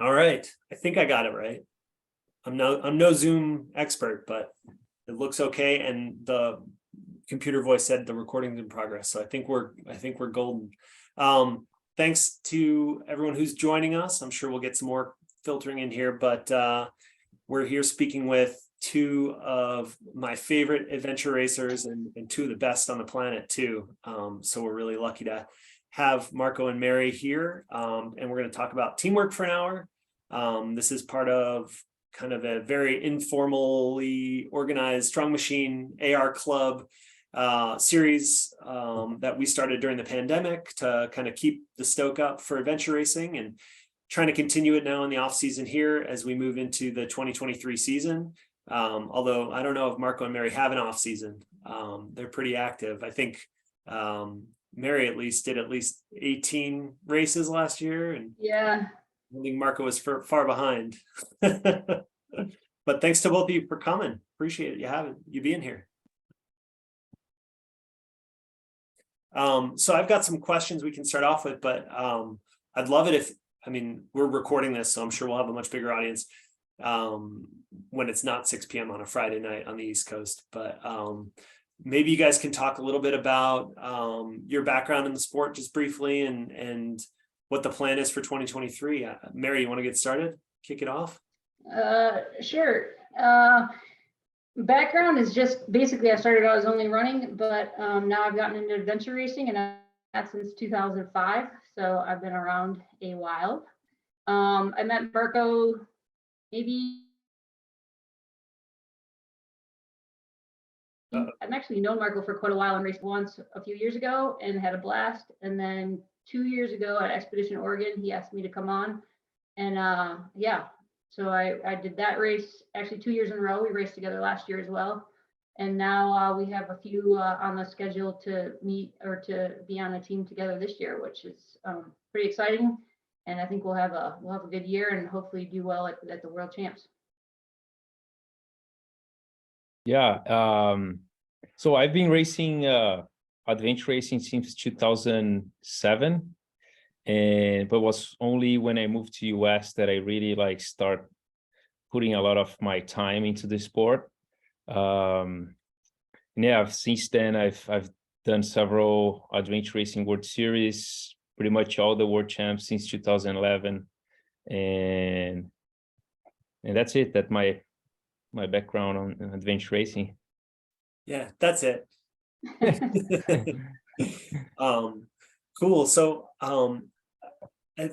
All right. I think I got it right. I'm no Zoom expert, but it looks okay. And the computer voice said the recording's in progress. So I think we're golden. Thanks to everyone who's joining us. I'm sure we'll get some more filtering in here, but we're here speaking with two of my favorite adventure racers and two of the best on the planet too. So we're really lucky to have Marco and Mary here. And we're going to talk about teamwork for an hour. This is part of kind of a very informally organized Strong Machine AR Club series that we started during the pandemic to kind of keep the stoke up for adventure racing, and trying to continue it now in the off season here as we move into the 2023 season. Although I don't know if Marco and Mary have an off season. They're pretty active. I think Mary at least did 18 races last year, and yeah, I think Marco was far behind. But thanks to both of you for coming. Appreciate it. You being here. So I've got some questions we can start off with, but I'd love it if, we're recording this, so I'm sure we'll have a much bigger audience when it's not 6 p.m. on a Friday night on the East Coast. But maybe you guys can talk a little bit about your background in the sport just briefly, and what the plan is for 2023. Mary, you want to get started? Kick it off? Sure. Background is just basically I started out as only running, but now I've gotten into adventure racing, and that's since 2005. So I've been around a while. I met Marco maybe. I've actually known Marco for quite a while and raced once a few years ago and had a blast. And then 2 years ago at Expedition Oregon, he asked me to come on, and so I did that race actually 2 years in a row. We raced together last year as well. And now we have a few on the schedule to meet or to be on a team together this year, which is pretty exciting. And I think we'll have a good year and hopefully do well at the World Champs. Yeah. So I've been racing adventure racing since 2007. But it was only when I moved to US that I really start putting a lot of my time into the sport. Since then I've done several adventure racing World Series, pretty much all the world champs since 2011, and that's it. That's my background on adventure racing. Yeah, that's it. Cool. So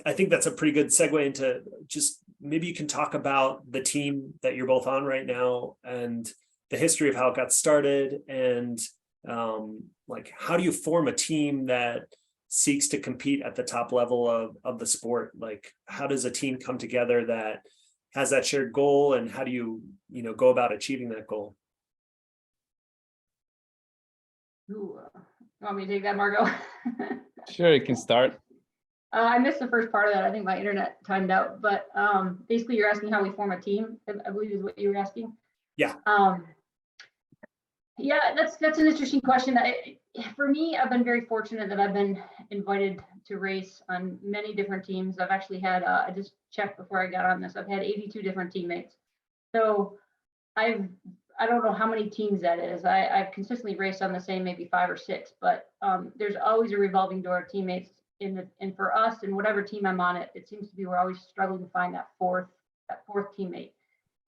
I think that's a pretty good segue into just maybe you can talk about the team that you're both on right now and the history of how it got started, and how do you form a team that seeks to compete at the top level of the sport? Like, how does a team come together that has that shared goal, and how do you go about achieving that goal? Ooh, want me to take that, Marco? Sure, you can start. I missed the first part of that. I think my internet timed out, but basically you're asking how we form a team, I believe is what you were asking. Yeah. Yeah, that's an interesting question. For me, I've been very fortunate that I've been invited to race on many different teams. I've actually had, I just checked before I got on this, I've had 82 different teammates. So I don't know how many teams that is. I've consistently raced on the same maybe 5 or 6, but there's always a revolving door of teammates and for us, in whatever team I'm on, it seems to be we're always struggling to find that fourth teammate.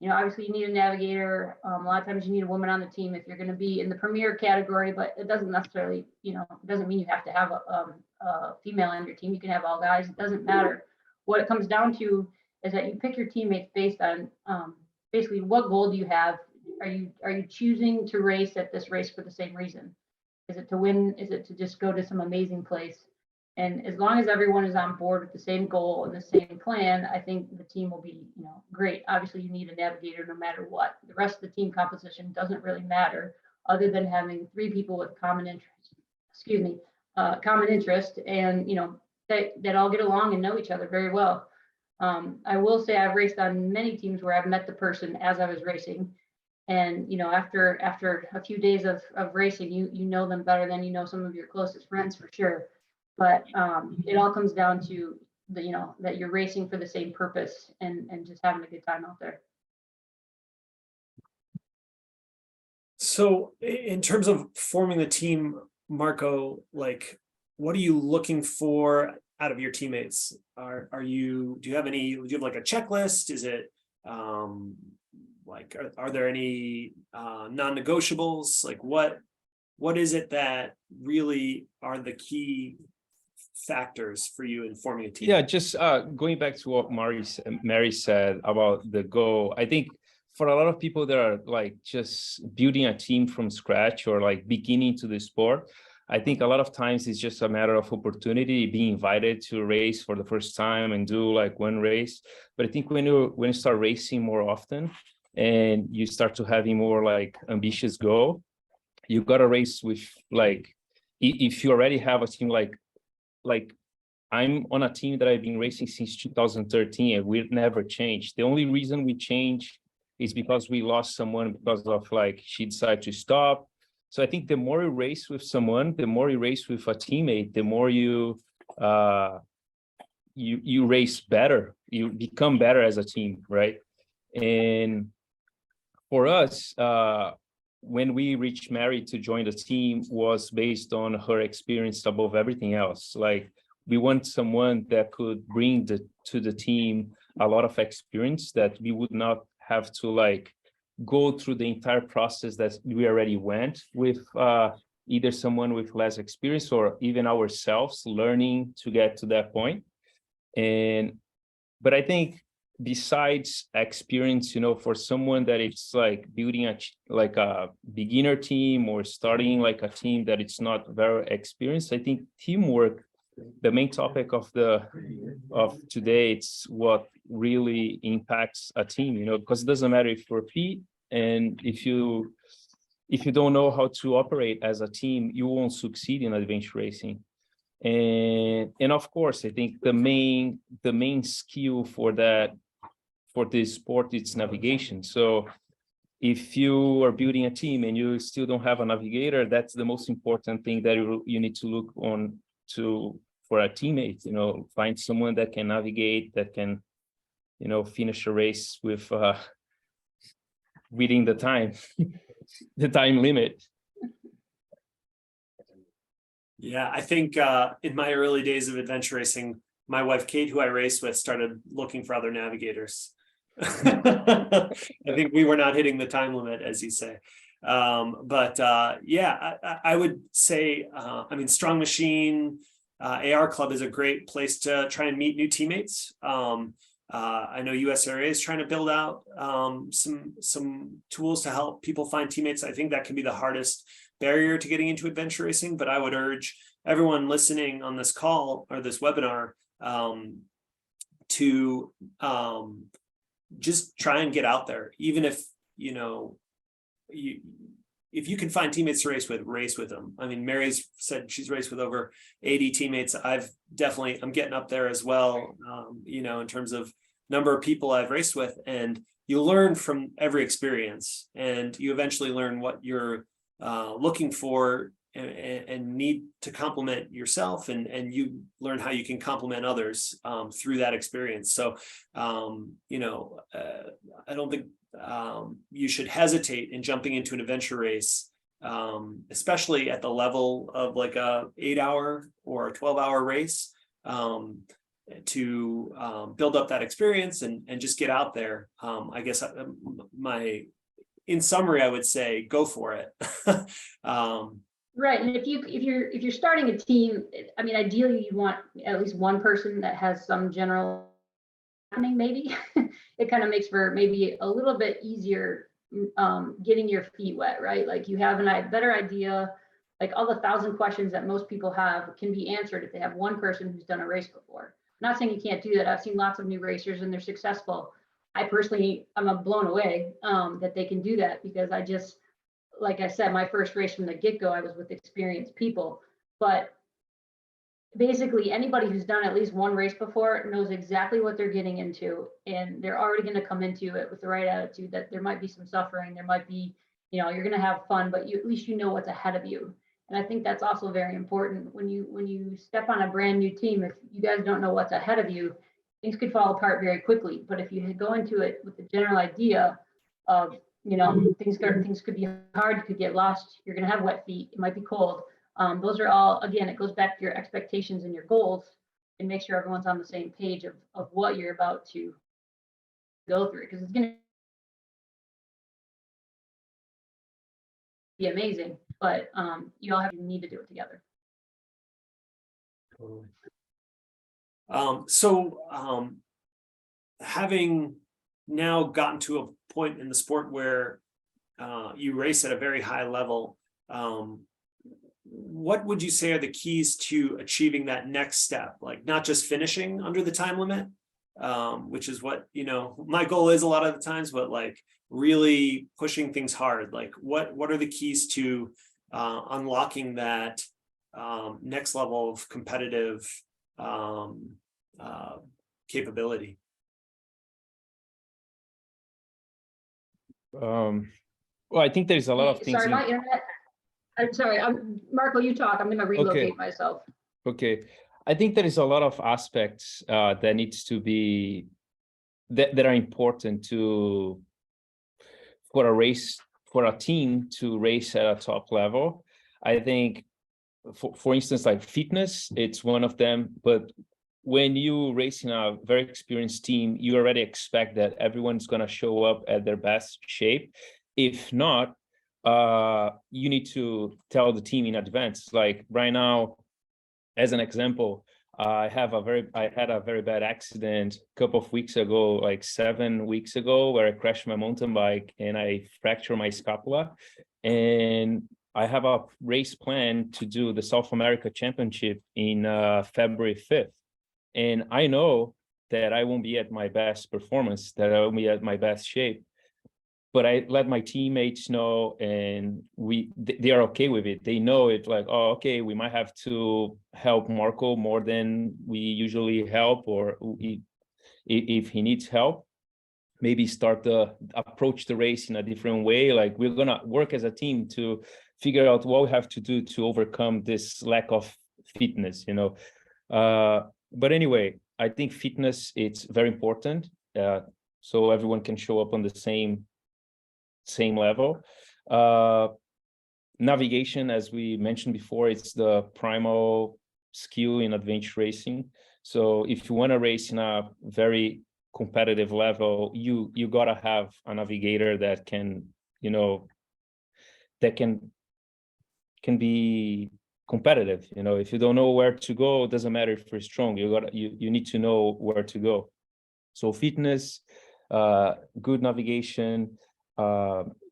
Obviously you need a navigator. A lot of times you need a woman on the team if you're going to be in the premier category, but it doesn't necessarily, it doesn't mean you have to have a female on your team. You can have all guys. It doesn't matter. What it comes down to is that you pick your teammates based on basically what goal do you have. Are you choosing to race at this race for the same reason? Is it to win? Is it to just go to some amazing place? And as long as everyone is on board with the same goal and the same plan, I think the team will be, great. Obviously, you need a navigator no matter what. The rest of the team composition doesn't really matter, other than having 3 people with common interest. Common interest, and that all get along and know each other very well. I will say I've raced on many teams where I've met the person as I was racing, and after a few days of racing, you know them better than some of your closest friends for sure. But it all comes down to that you're racing for the same purpose and just having a good time out there. So in terms of forming the team, Marco, like, what are you looking for out of your teammates? Do you have like a checklist? Is it like, are there any non-negotiables? Like what is it that really are the key factors for you in forming a team? Yeah, just going back to what Mary said about the goal. I think for a lot of people that are like just building a team from scratch or like beginning to the sport, I think a lot of times it's just a matter of opportunity, being invited to race for the first time and do like one race. But I think when you start racing more often and you start to having more like ambitious goal, you got to race with like, if you already have a team like I'm on a team that I've been racing since 2013 and we've never changed. The only reason we changed is because we lost someone because of like she decided to stop. So I think the more you race with someone, the more you race with a teammate, the more you race better. You become better as a team, right? And for us, when we reached Mary to join the team was based on her experience above everything else. Like we want someone that could bring to the team a lot of experience that we would not have to like go through the entire process that we already went with either someone with less experience or even ourselves learning to get to that point. But I think besides experience, for someone that it's like building a beginner team or starting like a team that it's not very experienced, I think teamwork, the main topic of today, it's what really impacts a team, because it doesn't matter if you're fit, and if you don't know how to operate as a team, you won't succeed in adventure racing. And of course, I think the main skill for this sport, it's navigation. So if you are building a team and you still don't have a navigator, that's the most important thing that you need to look on to for a teammate. Find someone that can navigate, that can finish a race with within the time the time limit. Yeah, I think in my early days of adventure racing, my wife Kate, who I raced with, started looking for other navigators. I think we were not hitting the time limit, as you say. Yeah, I would say, Strong Machine AR Club is a great place to try and meet new teammates. I know USRA is trying to build out some tools to help people find teammates. I think that can be the hardest barrier to getting into adventure racing, but I would urge everyone listening on this call or this webinar to just try and get out there. Even if if you can find teammates to race with them. I mean, Mary's said she's raced with over 80 teammates. I'm getting up there as well, in terms of number of people I've raced with, and you learn from every experience, and you eventually learn what you're looking for and need to complement yourself, and you learn how you can complement others through that experience. So, I don't think you should hesitate in jumping into an adventure race, especially at the level of like a 8-hour or a 12-hour race, to build up that experience and just get out there. I guess in summary, I would say go for it. Right, and if you're starting a team, ideally you want at least one person that has some general happening. Maybe it kind of makes for maybe a little bit easier getting your feet wet, right? Like you have a better idea. Like all the 1,000 questions that most people have can be answered if they have one person who's done a race before. I'm not saying you can't do that. I've seen lots of new racers and they're successful. I personally, I'm blown away that they can do that, because like I said, my first race from the get-go, I was with experienced people. But basically, anybody who's done at least one race before knows exactly what they're getting into, and they're already going to come into it with the right attitude, that there might be some suffering, there might be, you're going to have fun, but at least you know what's ahead of you. And I think that's also very important when you step on a brand new team. If you guys don't know what's ahead of you, things could fall apart very quickly. But if you go into it with the general idea of, things could be hard, you could get lost, you're going to have wet feet, it might be cold. Those are all, again, it goes back to your expectations and your goals, and make sure everyone's on the same page of what you're about to go through, because it's going to be amazing, but you all need to do it together. Totally. Having now gotten to a point in the sport where you race at a very high level, what would you say are the keys to achieving that next step? Like not just finishing under the time limit, which is what, my goal is a lot of the times, but like really pushing things hard. Like what are the keys to unlocking that next level of competitive capability? Well, I think there's a lot of things. Sorry, my internet. I'm sorry. Marco, you talk. I'm going to relocate myself. Okay. I think there is a lot of aspects that needs to be that are important for a team to race at a top level. I think, for instance, like fitness, it's one of them. But when you race in a very experienced team, you already expect that everyone's going to show up at their best shape. If not, you need to tell the team in advance. Like right now, as an example, I had a very bad accident a couple of weeks ago, like 7 weeks ago, where I crashed my mountain bike and I fractured my scapula. And I have a race plan to do the South America Championship in February 5th. And I know that I won't be at my best performance, that I won't be at my best shape. But I let my teammates know, and they are okay with it. They know it, like, oh, okay, we might have to help Marco more than we usually help, or if he needs help, maybe approach the race in a different way. Like we're gonna work as a team to figure out what we have to do to overcome this lack of fitness, But anyway, I think fitness, it's very important, so everyone can show up on the same level. Navigation, as we mentioned before, it's the primal skill in adventure racing. So if you want to race in a very competitive level, you gotta have a navigator that can, that can be competitive. If you don't know where to go, it doesn't matter if you're strong. You need to know where to go. So fitness, good navigation.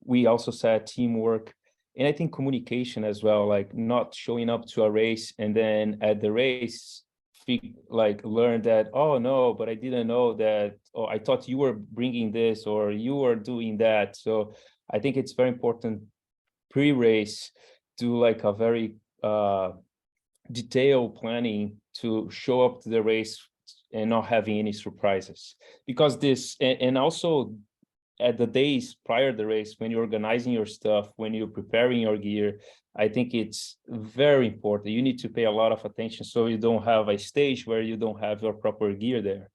We also said teamwork, and I think communication as well, like not showing up to a race and then at the race learn that, oh no, but I didn't know that, or I thought you were bringing this or you were doing that. So I think it's very important pre-race do like a very detailed planning to show up to the race and not having any surprises, because and also at the days prior to the race, when you're organizing your stuff, when you're preparing your gear, I think it's very important. You need to pay a lot of attention so you don't have a stage where you don't have your proper gear there.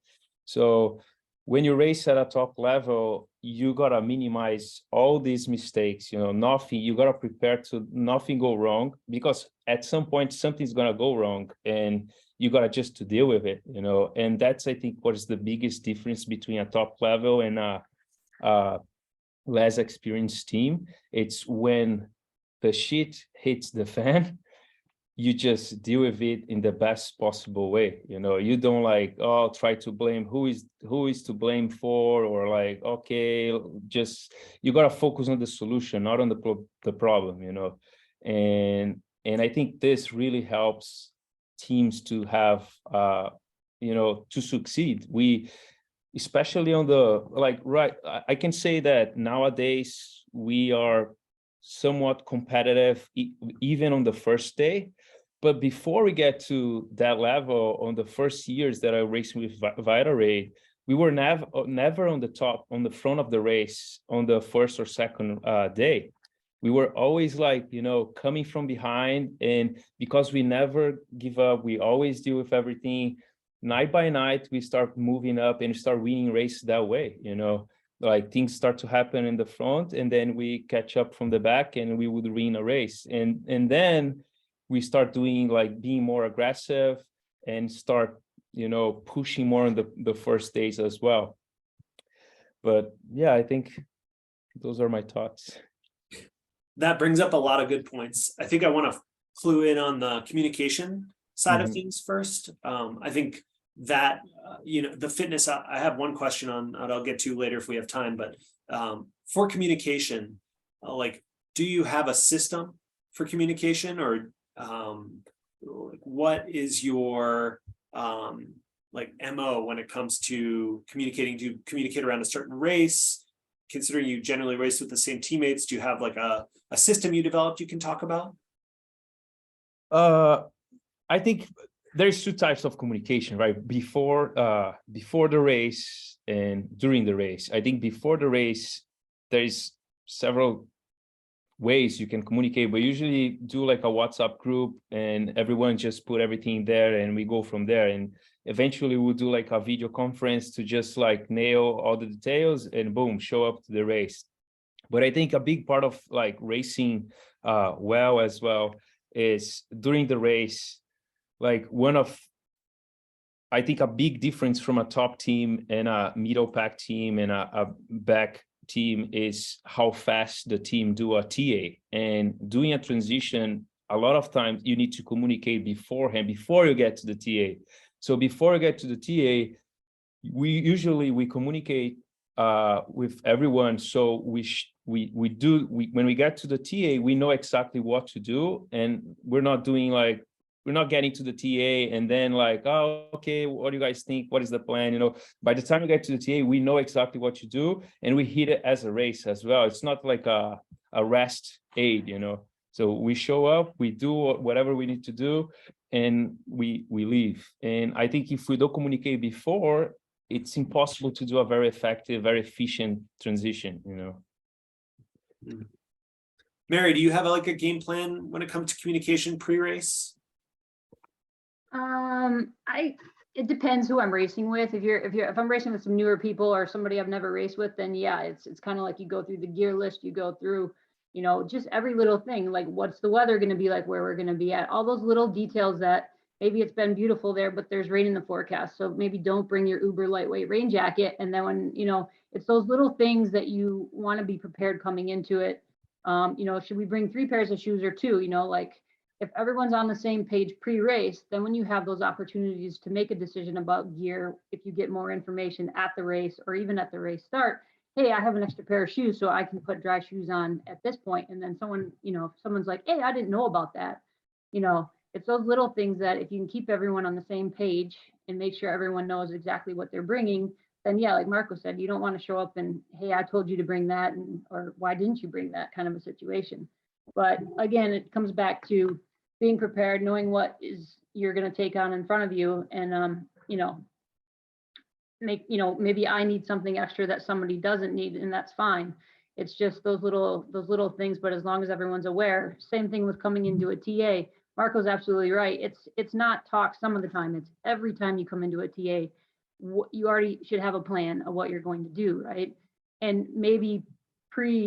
So when you race at a top level, you gotta minimize all these mistakes, nothing, you gotta prepare to nothing go wrong, because at some point something's gonna go wrong and you gotta just to deal with it, and that's, I think, what is the biggest difference between a top level and a less experienced team. It's when the shit hits the fan, you just deal with it in the best possible way. You don't try to blame who is to blame for, or okay, just you got to focus on the solution, not on the problem, and I think this really helps teams to have to succeed. Especially on I can say that nowadays we are somewhat competitive even on the first day. But before we get to that level, on the first years that I raced with Vitalray, we were never on the front of the race on the first or second day. we were always like, coming from behind. And because we never give up, we always deal with everything. Night by night, we start moving up and start winning races that way, like things start to happen in the front and then we catch up from the back and we would win a race. And then we start doing like being more aggressive and start, pushing more on the first days as well. But yeah, I think those are my thoughts. That brings up a lot of good points. I think I want to clue in on the communication side of things first. I think that, the fitness, I have one question on, and I'll get to later if we have time, but for communication, like, do you have a system for communication, or what is your MO when it comes to communicating? Do you communicate around a certain race? Considering you generally race with the same teammates, do you have like a system you developed you can talk about? I think there's two types of communication, right? Before the race and during the race. I think before the race, there's several ways you can communicate, but usually do like a WhatsApp group and everyone just put everything there and we go from there. And eventually we'll do like a video conference to just like nail all the details and boom, show up to the race. But I think a big part of like racing well as well is during the race, like I think a big difference from a top team and a middle pack team and a back team is how fast the team do a TA. And doing a transition, a lot of times you need to communicate beforehand, before you get to the TA. So before you get to the TA, we communicate with everyone. So when we get to the TA, we know exactly what to do, and we're not getting to the TA and then like, oh, okay, what do you guys think? What is the plan? By the time we get to the TA, we know exactly what to do, and we hit it as a race as well. It's not like a rest aid, So we show up, we do whatever we need to do, and we leave. And I think if we don't communicate before, it's impossible to do a very effective, very efficient transition, Mary, do you have like a game plan when it comes to communication pre-race? It depends who I'm racing with. If I'm racing with some newer people or somebody I've never raced with, then yeah, it's kind of like you go through the gear list, you go through, just every little thing, like what's the weather going to be like, where we're going to be at, all those little details that maybe it's been beautiful there, but there's rain in the forecast. So maybe don't bring your uber lightweight rain jacket. And then when, it's those little things that you want to be prepared coming into it. Should we bring 3 pairs of shoes or 2? Like if everyone's on the same page pre-race, then when you have those opportunities to make a decision about gear, if you get more information at the race or even at the race start, hey, I have an extra pair of shoes, so I can put dry shoes on at this point. And then someone's like, hey, I didn't know about that. It's those little things that if you can keep everyone on the same page and make sure everyone knows exactly what they're bringing, then yeah, like Marco said, you don't want to show up and, hey, I told you to bring that, or why didn't you bring that kind of a situation. But again, it comes back to being prepared, knowing what is you're going to take on in front of you, and maybe I need something extra that somebody doesn't need, and that's fine. It's just those little things. But as long as everyone's aware, same thing with coming into a TA. Marco's absolutely right. It's not talk some of the time. It's every time you come into a TA, you already should have a plan of what you're going to do, right? And maybe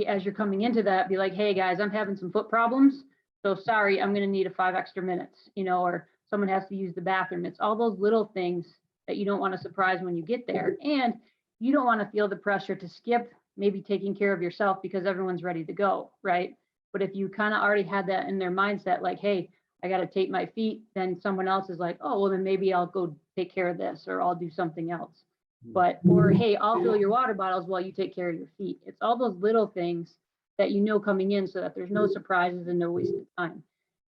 as you're coming into that, be like, hey guys, I'm having some foot problems. So sorry, I'm going to need 5 extra minutes, or someone has to use the bathroom. It's all those little things that you don't want to surprise when you get there. And you don't want to feel the pressure to skip maybe taking care of yourself because everyone's ready to go, right? But if you kind of already had that in their mindset, like, hey, I got to tape my feet, then someone else is like, oh, well, then maybe I'll go take care of this, or I'll do something else. Or hey, I'll fill your water bottles while you take care of your feet. It's all those little things that coming in, so that there's no surprises and no wasted time.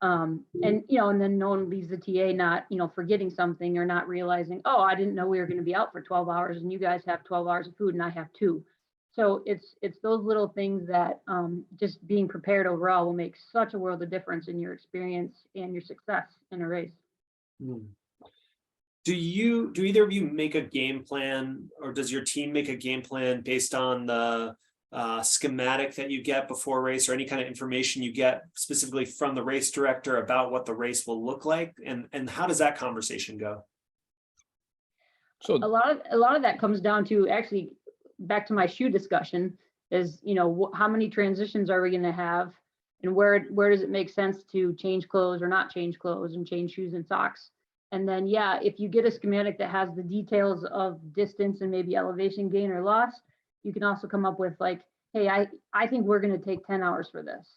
And then no one leaves the TA not, forgetting something or not realizing, oh, I didn't know we were going to be out for 12 hours and you guys have 12 hours of food and I have 2. So it's those little things that just being prepared overall will make such a world of difference in your experience and your success in a race. Do either of you make a game plan, or does your team make a game plan based on the schematic that you get before race, or any kind of information you get specifically from the race director about what the race will look like? And how does that conversation go? So A lot of that comes down to, actually, back to my shoe discussion, is, how many transitions are we going to have, and where does it make sense to change clothes or not change clothes and change shoes and socks. And then, yeah, if you get a schematic that has the details of distance and maybe elevation gain or loss, you can also come up with like, hey, I think we're going to take 10 hours for this.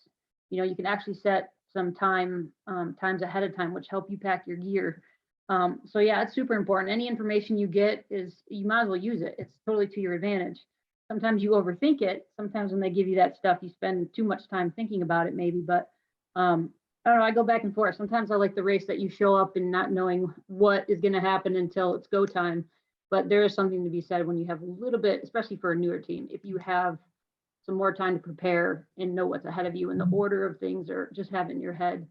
You can actually set some times ahead of time, which help you pack your gear. So yeah, it's super important. Any information you get you might as well use it. It's totally to your advantage. Sometimes you overthink it. Sometimes when they give you that stuff, you spend too much time thinking about it maybe, but I don't know, I go back and forth. Sometimes I like the race that you show up and not knowing what is going to happen until it's go time. But there is something to be said when you have a little bit, especially for a newer team, if you have some more time to prepare and know what's ahead of you and the order of things, or just have it in your head,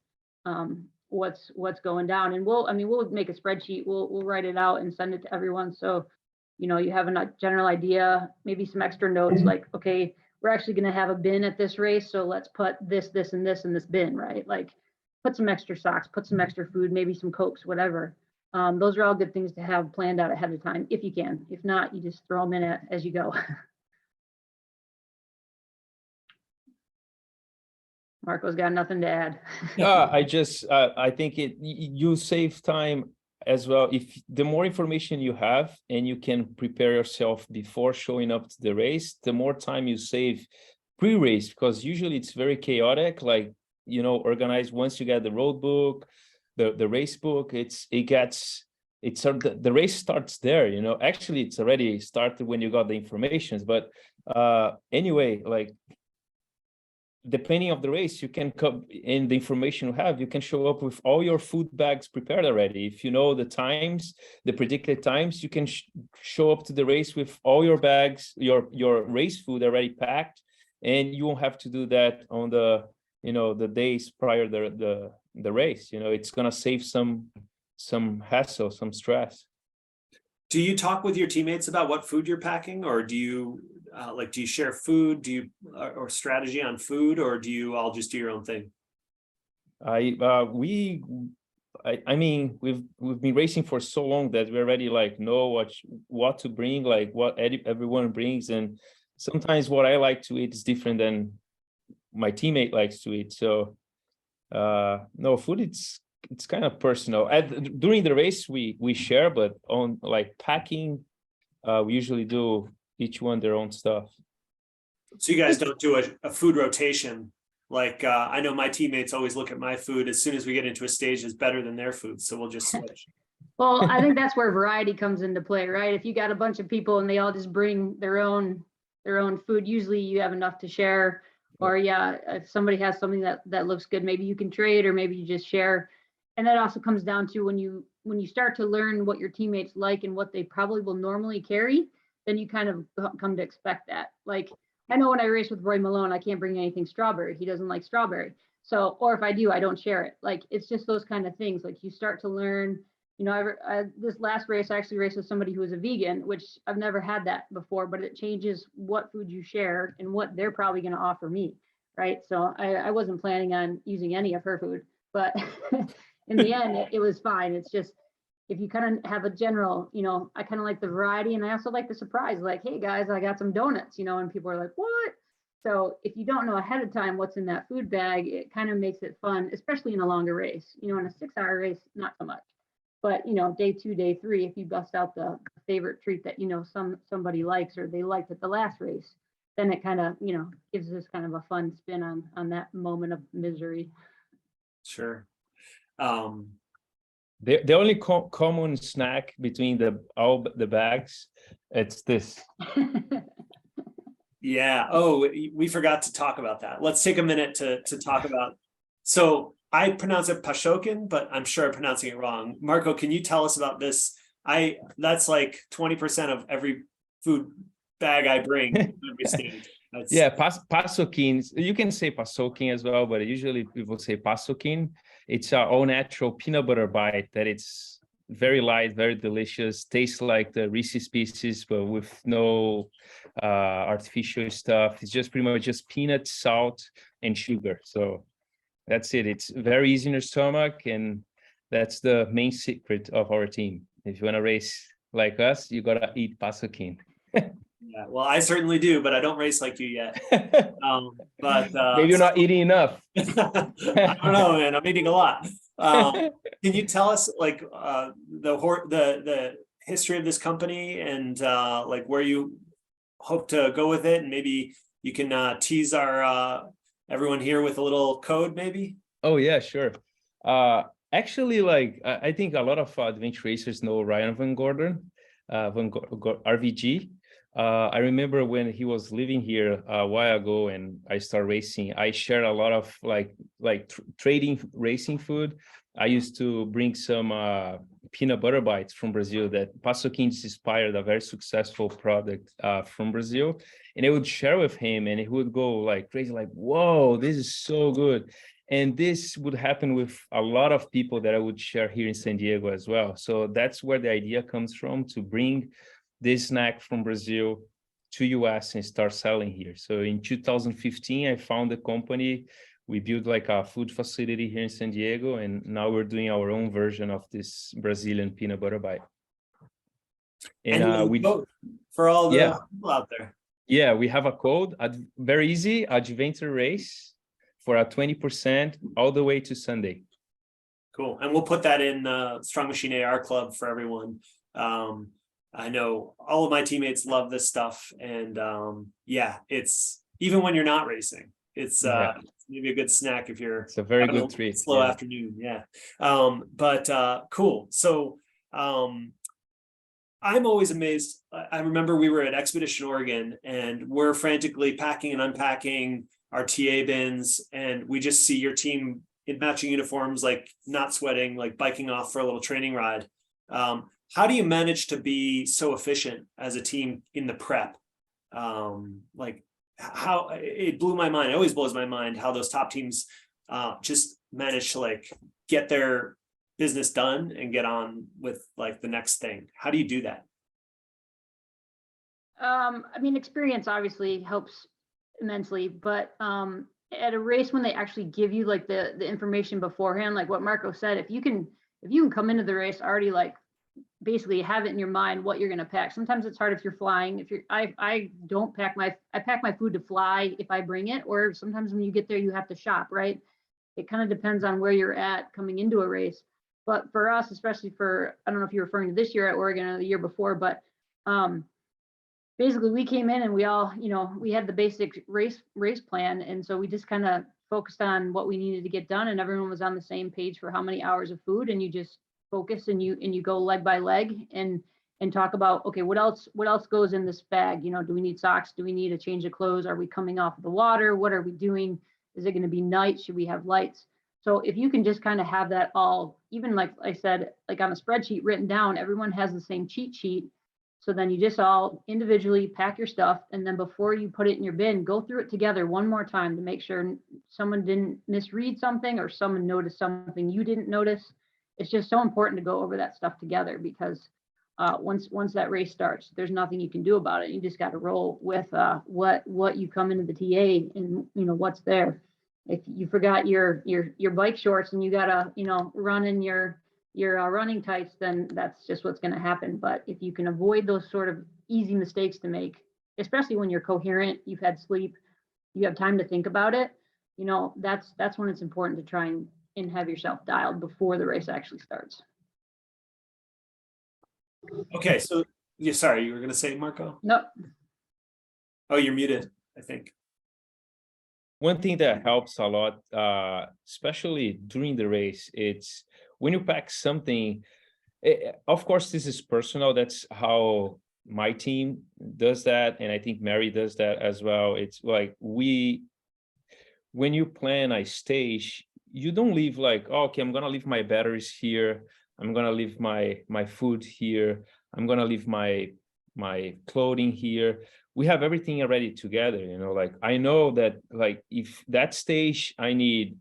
what's going down. And we'll make a spreadsheet, we'll write it out and send it to everyone. So, you have a general idea, maybe some extra notes like, okay, we're actually going to have a bin at this race, so let's put this, this, and this in this bin, right? Like, put some extra socks, put some extra food, maybe some Cokes, whatever. Those are all good things to have planned out ahead of time, if you can. If not, you just throw them in as you go. Marco's got nothing to add. I think you save time as well. If the more information you have and you can prepare yourself before showing up to the race, the more time you save pre-race, because usually it's very chaotic, like, organized. Once you get the road book, the race book, the race starts there, actually it's already started when you got the informations, but anyway, like, depending on the race, you can come in the information you have, you can show up with all your food bags prepared already. If you know the times, the predicted times, you can show up to the race with all your bags, your race food already packed, and you won't have to do that on the the days prior the race. It's gonna save some hassle, some stress. Do you talk with your teammates about what food you're packing, or do you do you share food? Do you or strategy on food, or do you all just do your own thing? We've been racing for so long that we already know what to bring, like what everyone brings, and sometimes what I like to eat is different than my teammate likes to eat. So no, food, it's kind of personal. During the race we share, but on like packing, we usually do each one their own stuff. So you guys don't do a food rotation? Like I know my teammates always look at my food as soon as we get into a stage is better than their food, so we'll just switch. Well, I think that's where variety comes into play, right? If you got a bunch of people and they all just bring their own food, usually you have enough to share. Or yeah, if somebody has something that looks good, maybe you can trade, or maybe you just share. And that also comes down to when you start to learn what your teammates like and what they probably will normally carry, then you kind of come to expect that. Like, I know when I race with Roy Malone, I can't bring anything strawberry. He doesn't like strawberry. So, or if I do, I don't share it. Like, it's just those kind of things. Like, you start to learn, this last race, I actually raced with somebody who was a vegan, which I've never had that before, but it changes what food you share and what they're probably going to offer me. Right. So I wasn't planning on using any of her food, but in the end, it was fine. It's just, if you kind of have a general, I kind of like the variety, and I also like the surprise, like, hey guys, I got some donuts, and people are like, what? So if you don't know ahead of time what's in that food bag, it kind of makes it fun, especially in a longer race. In a 6-hour race, not so much. But day 2, day 3, if you bust out the favorite treat that somebody likes or they liked at the last race, then it kind of gives this kind of a fun spin on that moment of misery. Sure. The only common snack between all the bags, it's this. Yeah. Oh, we forgot to talk about that. Let's take a minute to talk about. So I pronounce it pashokin, but I'm sure I'm pronouncing it wrong. Marco, can you tell us about this? That's like 20% of every food bag I bring every stage. Yeah, pasokin. You can say pasokin as well, but usually people say pasokin. It's our all natural peanut butter bite that it's very light, very delicious, tastes like the Reese's Pieces, but with no artificial stuff. It's just pretty much just peanuts, salt, and sugar. So that's it. It's very easy in your stomach, and that's the main secret of our team. If you want to race like us, you gotta eat pasokin. Yeah, well, I certainly do, but I don't race like you yet. But Maybe you're not eating enough. I don't know, man. I'm eating a lot. Can you tell us like the history of this company and like where you hope to go with it, and maybe you can tease our everyone here with a little code, maybe? Oh yeah, sure. Actually, like I think a lot of adventure racers know Ryan Van Gordon, RVG. I remember when he was living here a while ago, and I started racing. I shared a lot of trading racing food. I used to bring some peanut butter bites from Brazil that Pasoquin's inspired, a very successful product from Brazil, and I would share with him, and he would go like crazy, like, "Whoa, this is so good!" And this would happen with a lot of people that I would share here in San Diego as well. So that's where the idea comes from, to bring this snack from Brazil to US and start selling here. So in 2015, I found the company. We built like a food facility here in San Diego, and now we're doing our own version of this Brazilian peanut butter bite. And we vote for all the people out there. Yeah, we have a code, very easy, Adventure Race, for a 20% all the way to Sunday. Cool. And we'll put that in Strong Machine AR Club for everyone. I know all of my teammates love this stuff, and yeah, it's even when you're not racing, it's maybe a good snack if you're. It's a very good treat. Slow afternoon, yeah. But cool. So I'm always amazed. I remember we were at Expedition Oregon, and we're frantically packing and unpacking our TA bins, and we just see your team in matching uniforms, like not sweating, like biking off for a little training ride. How do you manage to be so efficient as a team in the prep? Like how it blew my mind. It always blows my mind how those top teams just manage to like get their business done and get on with like the next thing. How do you do that? I mean, experience obviously helps immensely, but at a race, when they actually give you like the information beforehand, like what Marco said, if you can come into the race already like basically have it in your mind what you're going to pack. Sometimes it's hard if you're flying. I pack my food to fly if I bring it, or sometimes when you get there you have to shop, right? It kind of depends on where you're at coming into a race. But for us, especially for, I don't know if you're referring to this year at Oregon or the year before, but basically we came in and we all, we had the basic race plan. And so we just kind of focused on what we needed to get done, and everyone was on the same page for how many hours of food, and you just focus and you go leg by leg and talk about, okay, what else goes in this bag? Do we need socks? Do we need a change of clothes? Are we coming off of the water? What are we doing? Is it going to be night? Should we have lights? So if you can just kind of have that all, even like I said, like on a spreadsheet written down, everyone has the same cheat sheet. So then you just all individually pack your stuff, and then before you put it in your bin, go through it together one more time to make sure someone didn't misread something or someone noticed something you didn't notice. It's just so important to go over that stuff together, because once that race starts, there's nothing you can do about it. You just got to roll with what you come into the TA and what's there. If you forgot your bike shorts and you gotta run in your running tights, then that's just what's going to happen. But if you can avoid those sort of easy mistakes to make, especially when you're coherent, you've had sleep, you have time to think about it, that's when it's important to try and have yourself dialed before the race actually starts. Okay, so sorry, you were going to say, Marco? Nope. Oh, you're muted, I think. One thing that helps a lot, especially during the race, it's when you pack something, of course, this is personal. That's how my team does that. And I think Mary does that as well. It's like when you plan a stage, you don't leave like, oh, okay, I'm going to leave my batteries here. I'm going to leave my food here. I'm going to leave my clothing here. We have everything already together, like I know that like if that stage I need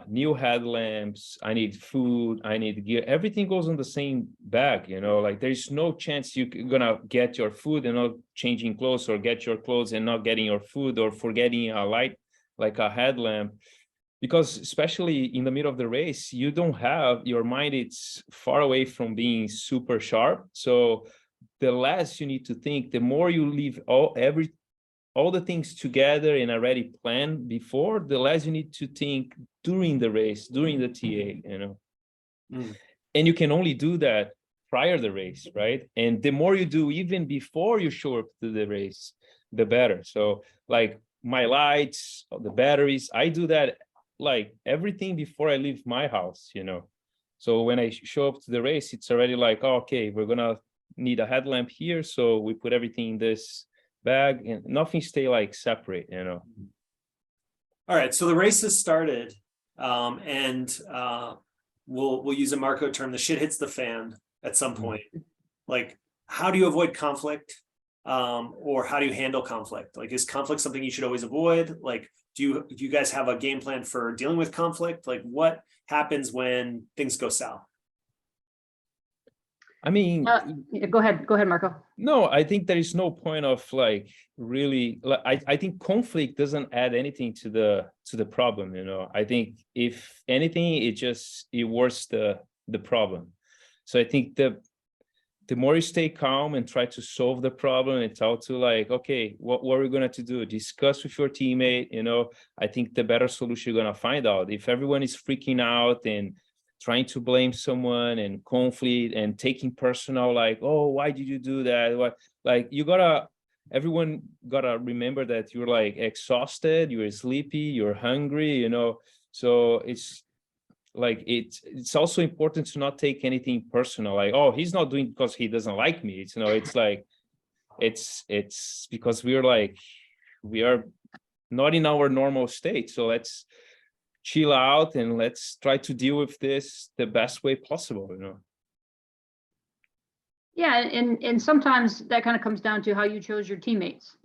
new headlamps, I need food, I need gear, everything goes on the same bag, you know, like there's no chance you're gonna get your food and not changing clothes, or get your clothes and not getting your food, or forgetting a light like a headlamp. Because especially in the middle of the race, you don't have, your mind, it's far away from being super sharp. So the less you need to think, the more you leave all the things together in a ready plan before, the less you need to think during the race, during the TA, you know. And you can only do that prior to the race, right? And the more you do even before you show up to the race, the better. So like my lights, the batteries, I do that like everything before I leave my house, you know. So when I show up to the race, it's already like, oh, okay, we're gonna need a headlamp here, so we put everything in this bag, and nothing stay like separate, you know. All right, so the race has started, and we'll use a Marco term, the shit hits the fan at some point. Like, how do you avoid conflict? Or how do you handle conflict? Like, is conflict something you should always avoid? Like, do you guys have a game plan for dealing with conflict? Like, what happens when things go south? I mean, yeah, go ahead, Marco. no, I think there is no point of like really, I think conflict doesn't add anything to the problem, you know. I think if anything, it worsens the problem. So I think the more you stay calm and try to solve the problem, it's all to like, okay, what are we going to do? Discuss with your teammate, you know. I think the better solution you're going to find out. If everyone is freaking out and trying to blame someone and conflict and taking personal, like, oh, why did you do that? What, like, everyone gotta remember that you're like exhausted, you're sleepy, you're hungry, you know. So it's like, it's also important to not take anything personal, like, oh, he's not doing because he doesn't like me. It's, you know, it's like, it's because we are not in our normal state. So let's chill out and let's try to deal with this the best way possible, you know. Yeah, and sometimes that kind of comes down to how you chose your teammates.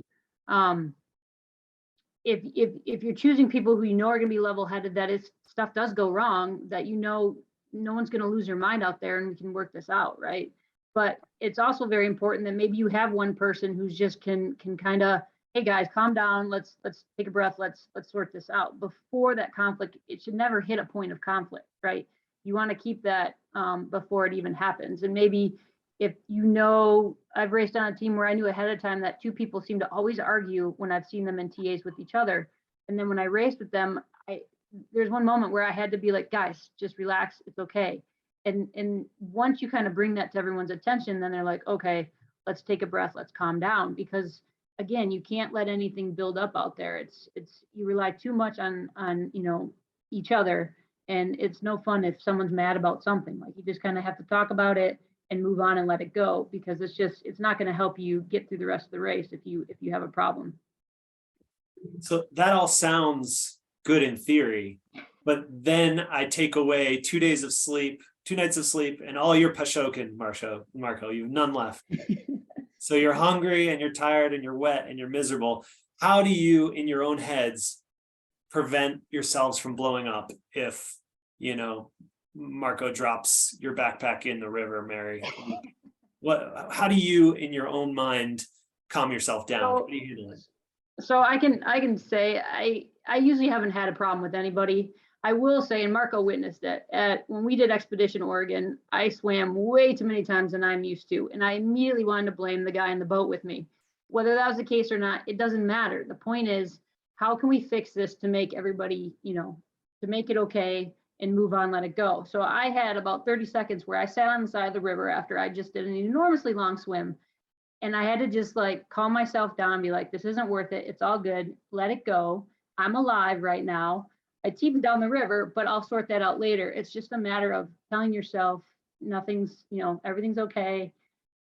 If you're choosing people who you know are going to be level-headed, that if stuff does go wrong, that you know no one's going to lose their mind out there, and we can work this out, right? But it's also very important that maybe you have one person who's just can kind of, hey guys, calm down, let's take a breath, let's sort this out. Before that conflict, it should never hit a point of conflict, right? You want to keep that before it even happens. And maybe if you know, I've raced on a team where I knew ahead of time that two people seem to always argue when I've seen them in TAs with each other. And then when I raced with them, there's one moment where I had to be like, guys, just relax, it's okay. And once you kind of bring that to everyone's attention, then they're like, okay, let's take a breath, let's calm down. Because again, you can't let anything build up out there. It's you rely too much on you know, each other, and it's no fun if someone's mad about something. Like, you just kind of have to talk about it and move on and let it go, because it's not going to help you get through the rest of the race if you have a problem. So that all sounds good in theory, but then I take away 2 days of sleep, 2 nights of sleep, and all your pashokin, Marco, you have none left. So you're hungry and you're tired and you're wet and you're miserable. How do you, in your own heads, prevent yourselves from blowing up if, you know, Marco drops your backpack in the river, Mary? How do you, in your own mind, calm yourself down? How do you handle it? So I can say I usually haven't had a problem with anybody. I will say, and Marco witnessed it, when we did Expedition Oregon, I swam way too many times than I'm used to. And I immediately wanted to blame the guy in the boat with me. Whether that was the case or not, it doesn't matter. The point is, how can we fix this to make everybody, you know, to make it okay and move on, let it go. So I had about 30 seconds where I sat on the side of the river after I just did an enormously long swim. And I had to just like calm myself down and be like, this isn't worth it. It's all good. Let it go. I'm alive right now. I teemed down the river, but I'll sort that out later. It's just a matter of telling yourself nothing's, you know, everything's okay.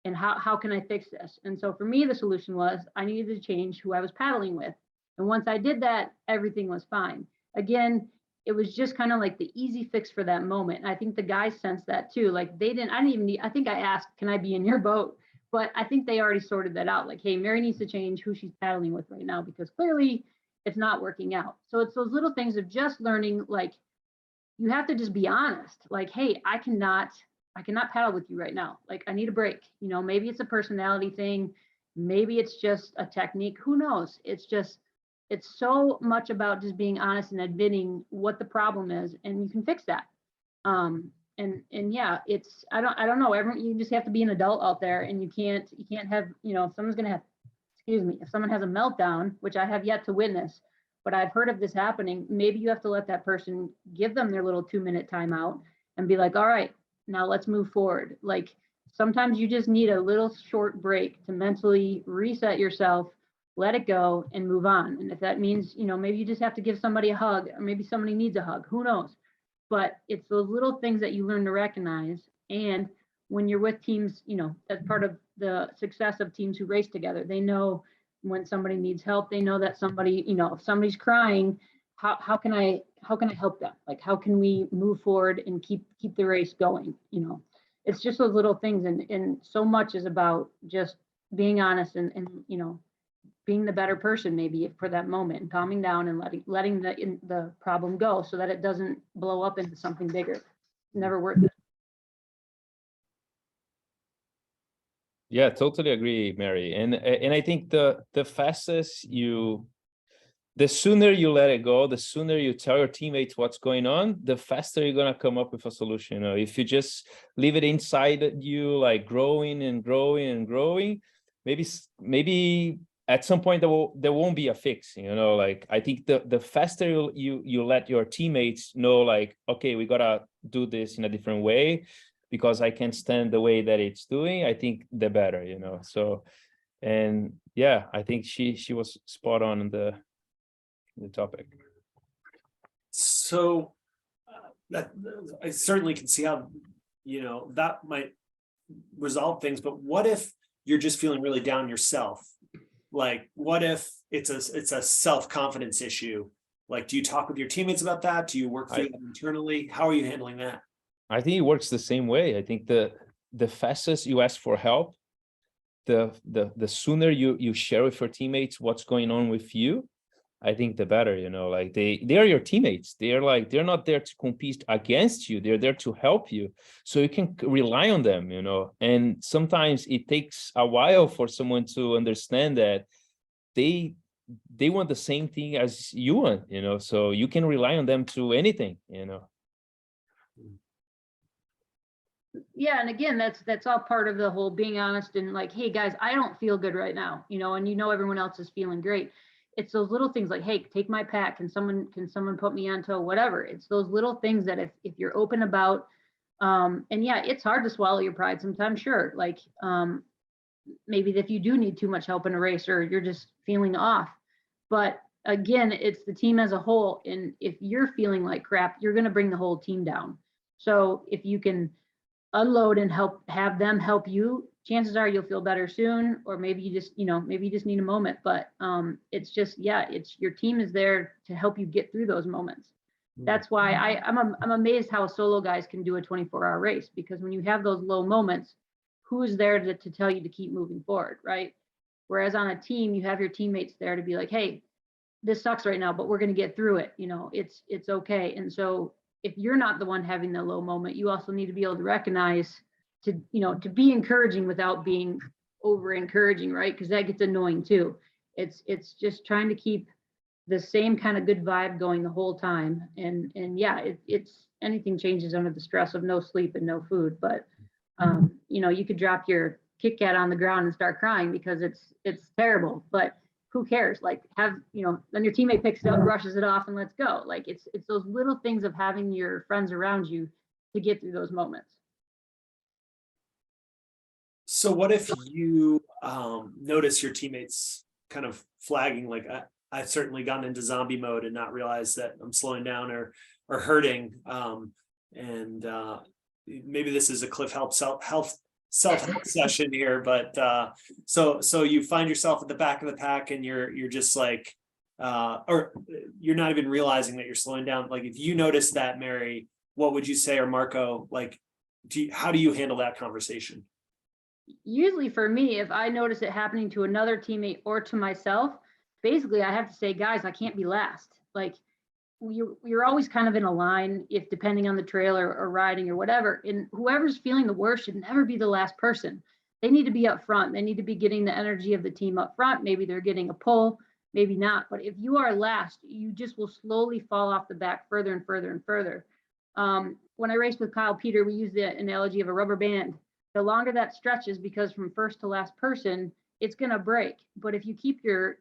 And how can I fix this? And so for me, the solution was I needed to change who I was paddling with. And once I did that, everything was fine. Again, it was just kind of like the easy fix for that moment. And I think the guys sensed that too. Like I didn't even need, I think I asked, can I be in your boat? But I think they already sorted that out. Like, hey, Mary needs to change who she's paddling with right now, because clearly it's not working out. So it's those little things of just learning, like, you have to just be honest. Like, hey, I cannot paddle with you right now. Like, I need a break. You know, maybe it's a personality thing. Maybe it's just a technique. Who knows? It's so much about just being honest and admitting what the problem is, and you can fix that. And yeah, I don't know. Everyone, you just have to be an adult out there, and you can't have, if someone's gonna have, if someone has a meltdown, which I have yet to witness, but I've heard of this happening, maybe you have to let that person, give them their little 2-minute timeout and be like, all right, now let's move forward. Like, sometimes you just need a little short break to mentally reset yourself, let it go, and move on. And if that means, maybe you just have to give somebody a hug, or maybe somebody needs a hug, who knows? But it's those little things that you learn to recognize. And when you're with teams, that's part of the success of teams who race together. They know when somebody needs help. They know that somebody, if somebody's crying, how can I help them? Like, how can we move forward and keep the race going? It's just those little things, and so much is about just being honest and being the better person maybe for that moment, and calming down and letting the problem go so that it doesn't blow up into something bigger. Never worth it. Yeah, totally agree, Mary. And I think the sooner you let it go, the sooner you tell your teammates what's going on, the faster you're gonna come up with a solution. If you just leave it inside you, like growing and growing and growing, maybe at some point there won't be a fix. Like, I think the faster you let your teammates know, like, okay, we gotta do this in a different way, because I can't stand the way that it's doing, I think the better, So, and yeah, I think she was spot on in the topic. So that I certainly can see how, that might resolve things, but what if you're just feeling really down yourself? Like, what if it's a self-confidence issue? Like, do you talk with your teammates about that? Do you work through it internally? How are you handling that? I think it works the same way. I think the fastest you ask for help, the sooner you share with your teammates what's going on with you, I think the better. Like, they are your teammates. They're not there to compete against you. They're there to help you, so you can rely on them. And sometimes it takes a while for someone to understand that they want the same thing as you want. So you can rely on them to anything. Yeah, and again, that's all part of the whole being honest and like, hey guys, I don't feel good right now, and everyone else is feeling great. It's those little things like, hey, take my pack. Can someone put me on tow? Whatever. It's those little things that if you're open about, and yeah, it's hard to swallow your pride sometimes, sure. Like, maybe if you do need too much help in a race, or you're just feeling off. But again, it's the team as a whole. And if you're feeling like crap, you're going to bring the whole team down. So if you can unload and have them help you, chances are you'll feel better soon. Or maybe you just need a moment. But it's just, it's your team is there to help you get through those moments. That's why I'm amazed how solo guys can do a 24-hour race, because when you have those low moments, who is there to tell you to keep moving forward, right? Whereas on a team, you have your teammates there to be like, hey, this sucks right now, but we're going to get through it. It's okay. And so if you're not the one having the low moment, you also need to be able to recognize to be encouraging without being over encouraging, right? Because that gets annoying too. It's just trying to keep the same kind of good vibe going the whole time. And yeah, it's anything changes under the stress of no sleep and no food. But you could drop your Kit Kat on the ground and start crying because it's terrible. But who cares? Like, then your teammate picks it up, brushes it off, and let's go. Like, it's those little things of having your friends around you to get through those moments. So what if you notice your teammates kind of flagging, like, I've certainly gotten into zombie mode and not realized that I'm slowing down or hurting, and maybe this is a Cliff Help self-help session here, but so you find yourself at the back of the pack and you're just like, or you're not even realizing that you're slowing down. Like, if you notice that, Mary, what would you say? Or Marco, like, how do you handle that conversation? Usually for me, if I notice it happening to another teammate or to myself, basically I have to say, guys, I can't be last. Like you're always kind of in a line, if depending on the trail or riding or whatever, and whoever's feeling the worst should never be the last person. They need to be up front. They need to be getting the energy of the team up front. Maybe they're getting a pull, maybe not. But if you are last, you just will slowly fall off the back further and further and further. When I raced with Kyle Peter, we use the analogy of a rubber band. The longer that stretches, because from first to last person, it's going to break. But if you keep your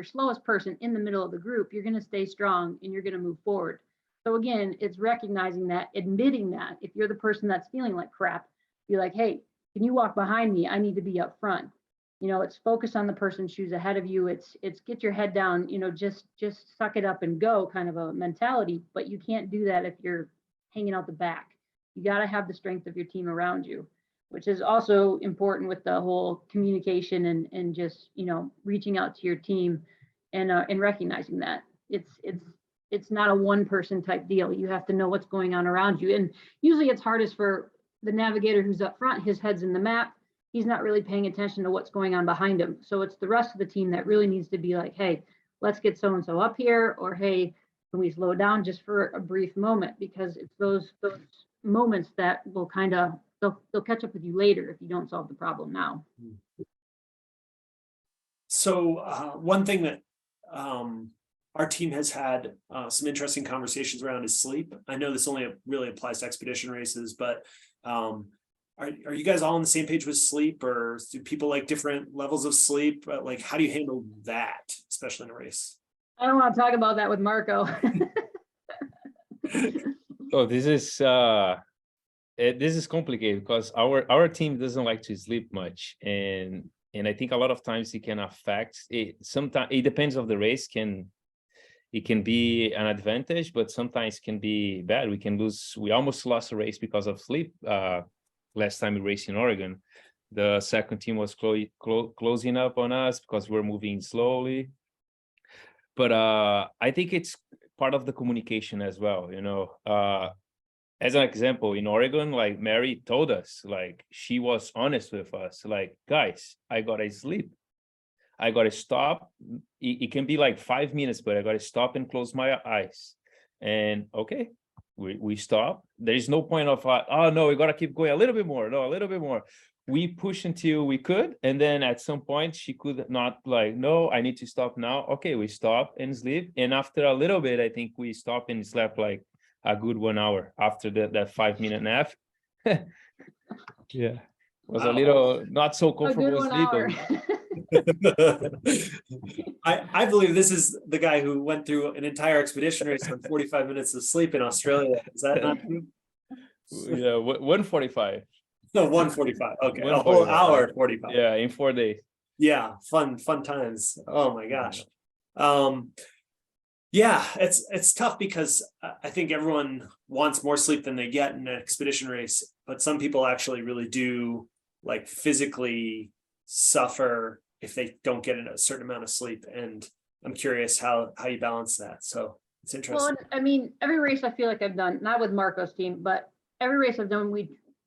slowest person in the middle of the group, you're going to stay strong and you're going to move forward. So again, it's recognizing that, admitting that if you're the person that's feeling like crap, be like, hey, can you walk behind me? I need to be up front. You know, it's focus on the person's shoes ahead of you. It's get your head down, you know, just suck it up and go kind of a mentality. But you can't do that if you're hanging out the back. You got to have the strength of your team around you, which is also important with the whole communication and just, you know, reaching out to your team and recognizing that it's not a one person type deal. You have to know what's going on around you. And usually it's hardest for the navigator who's up front. His head's in the map. He's not really paying attention to what's going on behind him. So it's the rest of the team that really needs to be like, hey, let's get so-and-so up here, or hey, can we slow down just for a brief moment? Because it's those moments that will kind of, they'll catch up with you later if you don't solve the problem now. So one thing that our team has had some interesting conversations around is sleep. I know this only really applies to expedition races, but are you guys all on the same page with sleep, or do people like different levels of sleep? Like, how do you handle that, especially in a race? I don't want to talk about that with Marco. Oh, this is complicated because our team doesn't like to sleep much, and I think a lot of times it can affect it. Sometimes it depends on the race. It can be an advantage, but sometimes can be bad. We almost lost a race because of sleep. Last time we raced in Oregon, the second team was closing up on us because we're moving slowly. But I think it's part of the communication as well, you know. As an example, in Oregon, like Mary told us, like she was honest with us, like, guys, I gotta sleep. I gotta stop. It can be like 5 minutes, but I gotta stop and close my eyes. And okay, we stop. There is no point of oh no, we gotta keep going a little bit more. No, a little bit more. We push until we could, and then at some point she could not, like, no, I need to stop now. Okay, we stop and sleep. And after a little bit, I think we stopped and slept like a good 1 hour after that 5 minute nap. Yeah, was a little not so comfortable sleeping. I believe this is the guy who went through an entire expedition race on 45 minutes of sleep in Australia. Is that not true? Yeah, 145. No, 145. Okay, 145. a whole hour 45. Yeah, in 4 days. Yeah, fun times. Oh my gosh. Yeah, it's tough because I think everyone wants more sleep than they get in an expedition race, but some people actually really do, like, physically suffer if they don't get a certain amount of sleep. And I'm curious how you balance that. So it's interesting. Well, I mean, every race I feel like I've done, not with Marco's team, but every race I've done,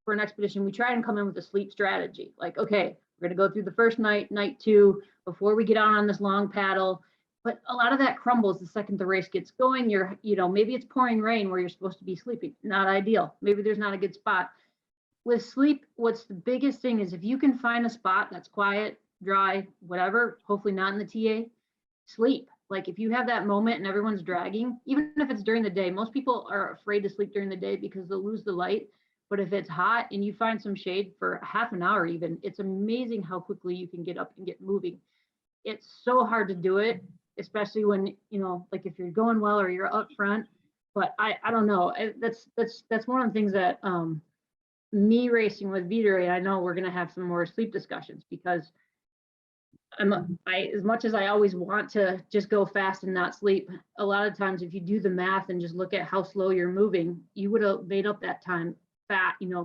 for an expedition, we try and come in with a sleep strategy. Like, okay, we're going to go through the first night 2, before we get out on this long paddle. But a lot of that crumbles the second the race gets going. Maybe it's pouring rain where you're supposed to be sleeping. Not ideal. Maybe there's not a good spot. With sleep, what's the biggest thing is if you can find a spot that's quiet, dry, whatever, hopefully not in the TA, sleep. Like if you have that moment and everyone's dragging, even if it's during the day, most people are afraid to sleep during the day because they'll lose the light. But if it's hot and you find some shade for half an hour even, it's amazing how quickly you can get up and get moving. It's so hard to do it, especially when, like if you're going well or you're up front. But I don't know. That's one of the things that me racing with Vitere, I know we're going to have some more sleep discussions because as much as I always want to just go fast and not sleep, a lot of times if you do the math and just look at how slow you're moving, you would have made up that time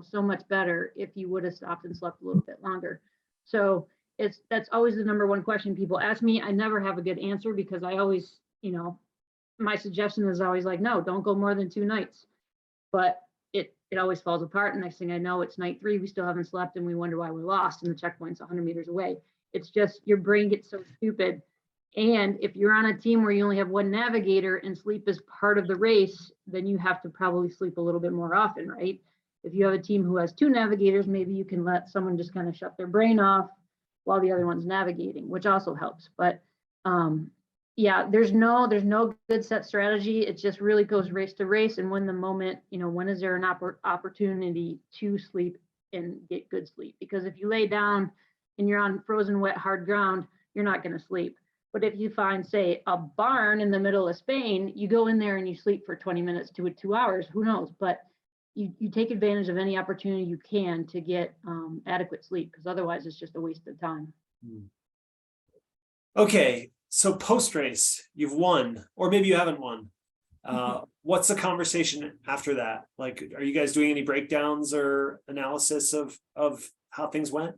so much better if you would have stopped and slept a little bit longer. So that's always the number one question people ask me. I never have a good answer because I always, my suggestion is always like, no, don't go more than 2 nights. But it always falls apart. And next thing I know, it's night 3, we still haven't slept and we wonder why we lost and the checkpoint's 100 meters away. It's just your brain gets so stupid And if you're on a team where you only have one navigator and sleep is part of the race, then you have to probably sleep a little bit more often, right? If you have a team who has two navigators, maybe you can let someone just kind of shut their brain off while the other one's navigating, which also helps. But yeah, there's no good set strategy. It just really goes race to race. And when the moment, when is there an opportunity to sleep and get good sleep? Because if you lay down and you're on frozen, wet, hard ground, you're not going to sleep. But if you find, say, a barn in the middle of Spain, you go in there and you sleep for 20 minutes to 2 hours, who knows? But you take advantage of any opportunity you can to get adequate sleep, because otherwise it's just a waste of time. Okay, so post-race, you've won, or maybe you haven't won. What's the conversation after that? Like, are you guys doing any breakdowns or analysis of how things went?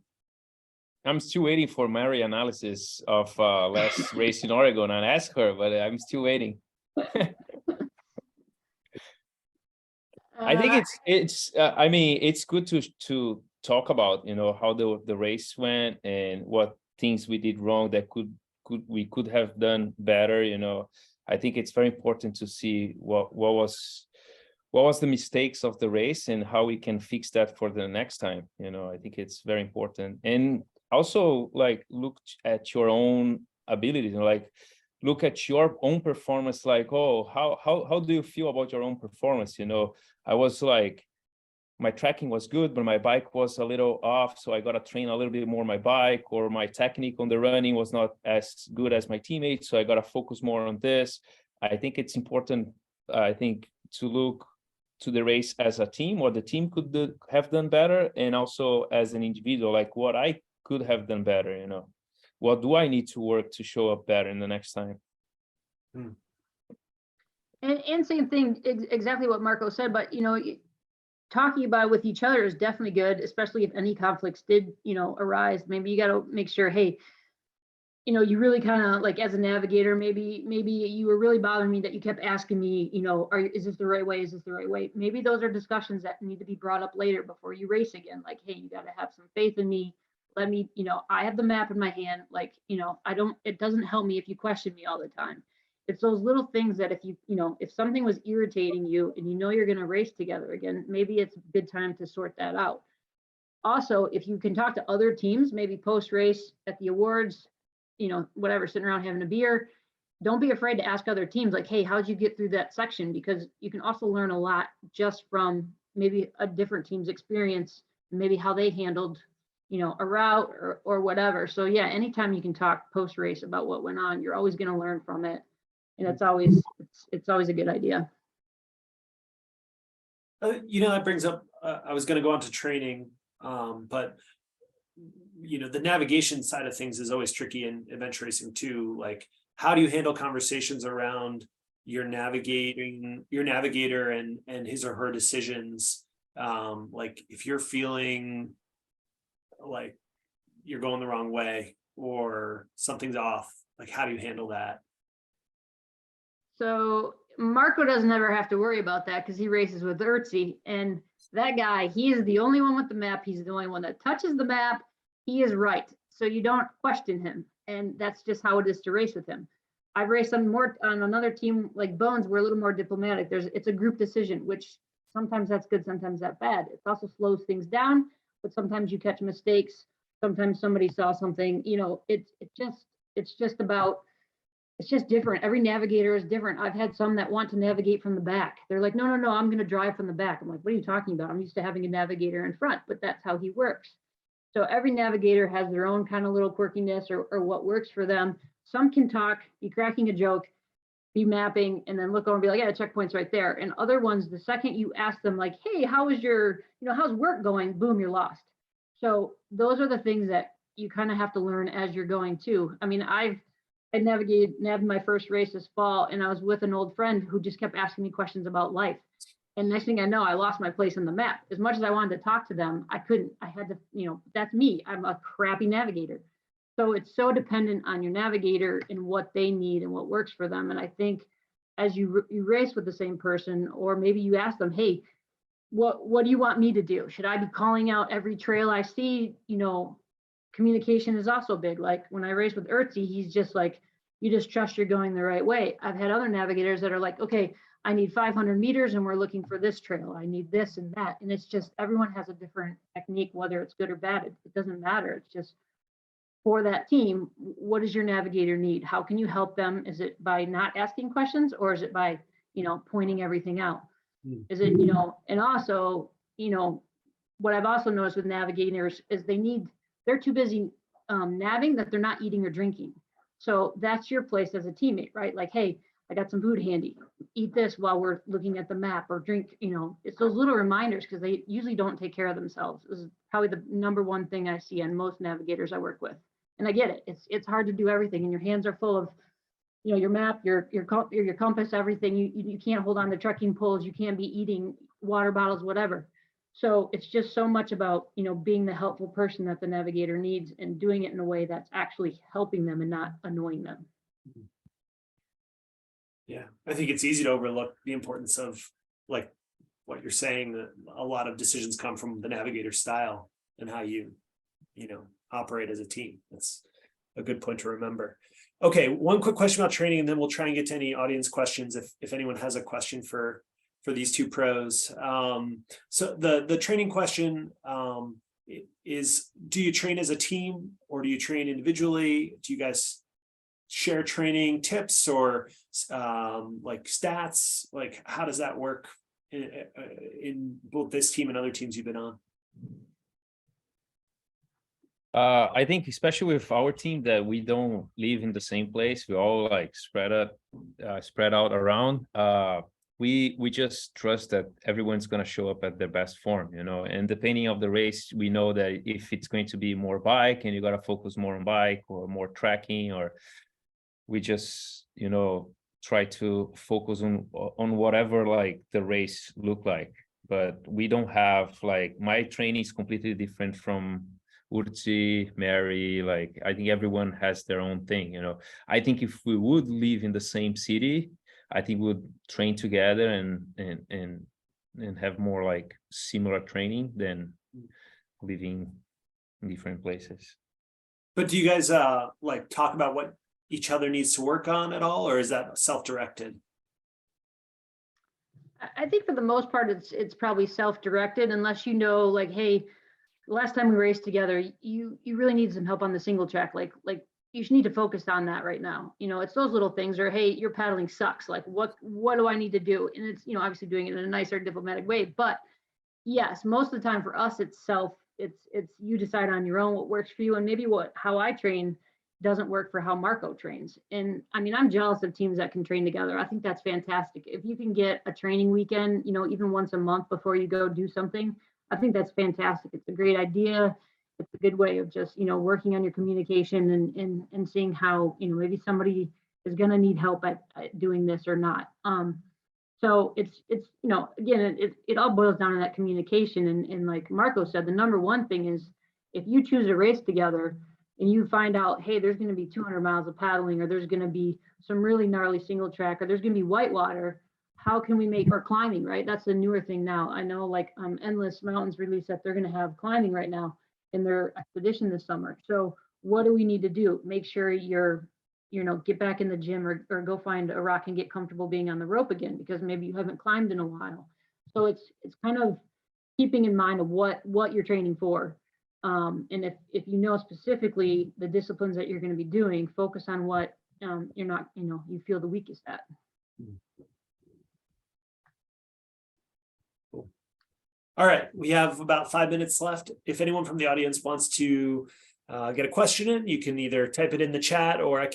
I'm still waiting for Mary analysis of last race in Oregon and ask her, but I'm still waiting. I think I mean, it's good to talk about, how the race went and what things we did wrong that we could have done better. I think it's very important to see what was the mistakes of the race and how we can fix that for the next time. I think it's very important. And also, like, look at your own abilities, like look at your own performance, like, oh, how do you feel about your own performance? I was like, my tracking was good, but my bike was a little off, so I got to train a little bit more my bike, or my technique on the running was not as good as my teammates, so I got to focus more on this. I think it's important, to look to the race as a team, what the team could have done better, and also as an individual, like what I could have done better. What do I need to work to show up better in the next time? And same thing, exactly what Marco said, but talking about it with each other is definitely good, especially if any conflicts did arise. Maybe you got to make sure, hey, you really kind of, like, as a navigator, maybe you were really bothering me that you kept asking me, is this the right way? Is this the right way? Maybe those are discussions that need to be brought up later before you race again. Like, hey, you got to have some faith in me. Let me, I have the map in my hand. Like, it doesn't help me if you question me all the time. It's those little things that if something was irritating you and you're going to race together again, maybe it's a good time to sort that out. Also, if you can talk to other teams, maybe post-race at the awards, whatever, sitting around having a beer, don't be afraid to ask other teams, like, hey, how'd you get through that section? Because you can also learn a lot just from maybe a different team's experience, maybe how they handled, a route or whatever. So yeah, anytime you can talk post-race about what went on, you're always going to learn from it. And it's always a good idea. That brings up, I was going to go on to training, but the navigation side of things is always tricky in event racing too. Like, how do you handle conversations around your navigator and his or her decisions? Like, if you're feeling like you're going the wrong way or something's off, like, how do you handle that? So Marco doesn't ever have to worry about that because he races with Urtzi, and that guy, he is the only one with the map. He's the only one that touches the map. He is right. So you don't question him. And that's just how it is to race with him. I've raced on another team like Bones. We're a little more diplomatic. It's a group decision, which sometimes that's good, sometimes that's bad. It also slows things down, but sometimes you catch mistakes. Sometimes somebody saw something, it's just different. Every navigator is different. I've had some that want to navigate from the back. They're like, no, I'm going to drive from the back. I'm like, what are you talking about? I'm used to having a navigator in front, but that's how he works. So every navigator has their own kind of little quirkiness or what works for them. Some can talk, be cracking a joke, be mapping, and then look over and be like, yeah, the checkpoint's right there. And other ones, the second you ask them, like, hey, how is how's work going? Boom, you're lost. So those are the things that you kind of have to learn as you're going too. I mean, I navigated my first race this fall, and I was with an old friend who just kept asking me questions about life. And next thing I know, I lost my place on the map. As much as I wanted to talk to them, I couldn't. I had to, that's me. I'm a crappy navigator. So it's so dependent on your navigator and what they need and what works for them. And I think as you race with the same person, or maybe you ask them, hey, what do you want me to do? Should I be calling out every trail I see? Communication is also big. Like when I race with Urtzi, he's just like, You just trust you're going the right way. I've had other navigators that are like, okay, I need 500 meters and we're looking for this trail. I need this and that. And it's just, everyone has a different technique, whether it's good or bad. It doesn't matter. It's just for that team, what does your navigator need? How can you help them? Is it by not asking questions, or is it by, pointing everything out? Is it, and also, what I've also noticed with navigators is they're too busy naviging that they're not eating or drinking. So that's your place as a teammate, right? Like, hey, I got some food handy. Eat this while we're looking at the map, or drink, it's those little reminders, because they usually don't take care of themselves. This is probably the number one thing I see on most navigators I work with. And I get it. It's hard to do everything, and your hands are full of, your map, your compass, everything. You can't hold on to trekking poles. You can't be eating water bottles, whatever. So it's just so much about, being the helpful person that the navigator needs, and doing it in a way that's actually helping them and not annoying them. Yeah, I think it's easy to overlook the importance of, like what you're saying, that a lot of decisions come from the navigator style and how you operate as a team. That's a good point to remember. Okay, one quick question about training, and then we'll try and get to any audience questions if anyone has a question for these two pros. So the training question is, do you train as a team or do you train individually? Do you guys share training tips or like stats? Like, how does that work in both this team and other teams you've been on? I think especially with our team that we don't live in the same place, we all like spread out around. We just trust that everyone's going to show up at their best form, and depending on the race, we know that if it's going to be more bike and you got to focus more on bike or more tracking, or we just, try to focus on whatever like the race look like. But we don't have, like, my training is completely different from Urti, Mary. Like, I think everyone has their own thing, I think if we would live in the same city, I think we would train together and have more like similar training than living in different places. But do you guys like talk about what each other needs to work on at all, or is that self-directed? I think for the most part, it's probably self-directed, unless like, hey, last time we raced together, you really need some help on the single track. Like you should need to focus on that right now. It's those little things, or hey, your paddling sucks. Like, what do I need to do? And it's, obviously doing it in a nicer, diplomatic way. But yes, most of the time for us, it's you decide on your own what works for you, and maybe how I train doesn't work for how Marco trains. And I mean, I'm jealous of teams that can train together. I think that's fantastic. If you can get a training weekend, even once a month before you go do something, I think that's fantastic. It's a great idea. It's a good way of just, working on your communication and seeing how, maybe somebody is going to need help at doing this or not. So it's again, it all boils down to that communication. And like Marco said, the number one thing is, if you choose a race together and you find out, hey, there's going to be 200 miles of paddling, or there's going to be some really gnarly single track, or there's going to be whitewater, how can we make, or climbing, right? That's the newer thing now. I know, like Endless Mountains released that they're going to have climbing right now in their expedition this summer. So what do we need to do? Make sure you're, get back in the gym, or go find a rock and get comfortable being on the rope again, because maybe you haven't climbed in a while. So it's kind of keeping in mind of what you're training for. And if specifically the disciplines that you're going to be doing, focus on what you're not, you feel the weakest at. Cool. All right, we have about 5 minutes left. If anyone from the audience wants to get a question in, you can either type it in the chat, or I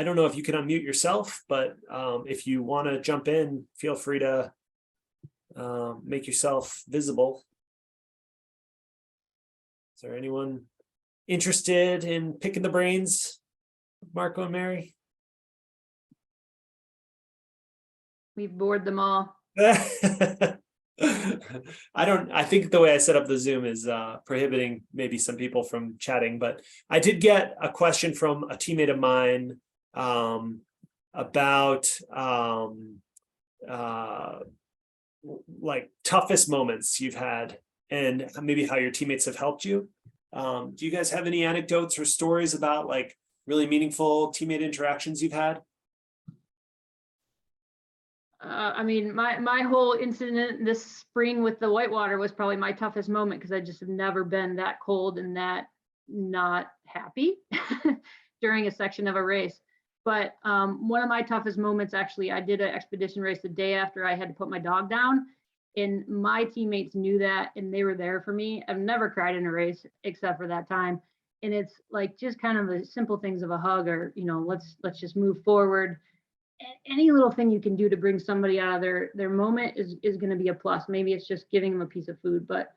don't know if you can unmute yourself, but if you want to jump in, feel free to make yourself visible. Is there anyone interested in picking the brains of Marco and Mary? We've bored them all. I think the way I set up the Zoom is prohibiting maybe some people from chatting, but I did get a question from a teammate of mine about like toughest moments you've had, and maybe how your teammates have helped you. Do you guys have any anecdotes or stories about like really meaningful teammate interactions you've had? I mean, my whole incident this spring with the whitewater was probably my toughest moment because I just have never been that cold and that not happy during a section of a race. But one of my toughest moments, actually, I did an expedition race the day after I had to put my dog down, and my teammates knew that and they were there for me. I've never cried in a race except for that time. And it's like just kind of the simple things of a hug, or let's just move forward. Any little thing you can do to bring somebody out of their moment is going to be a plus. Maybe it's just giving them a piece of food, but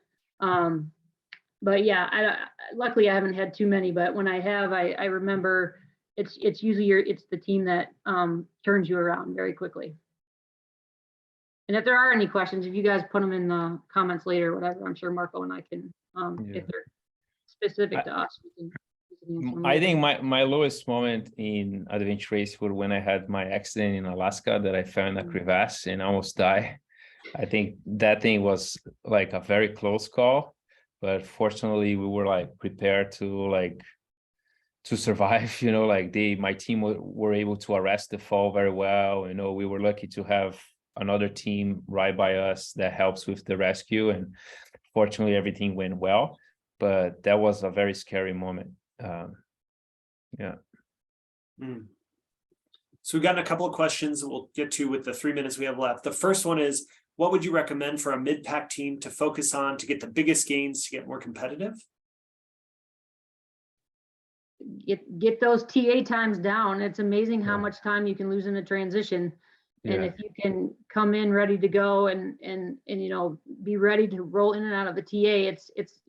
yeah, luckily I haven't had too many, but when I have, I remember it's usually it's the team that turns you around very quickly. And if there are any questions, if you guys put them in the comments later or whatever, I'm sure Marco and I can, if they're specific to us, we can I think my lowest moment in adventure race was when I had my accident in Alaska, that I fell in a crevasse and almost died. I think that thing was like a very close call, but fortunately we were like prepared to survive. My team were able to arrest the fall very well. We were lucky to have another team right by us that helps with the rescue, and fortunately everything went well, but that was a very scary moment. Yeah. So we've gotten a couple of questions that we'll get to with the 3 minutes we have left. The first one is, what would you recommend for a mid-pack team to focus on to get the biggest gains, to get more competitive? Get those TA times down. It's amazing how much time you can lose in a transition. And if you can come in ready to go and be ready to roll in and out of the TA, it's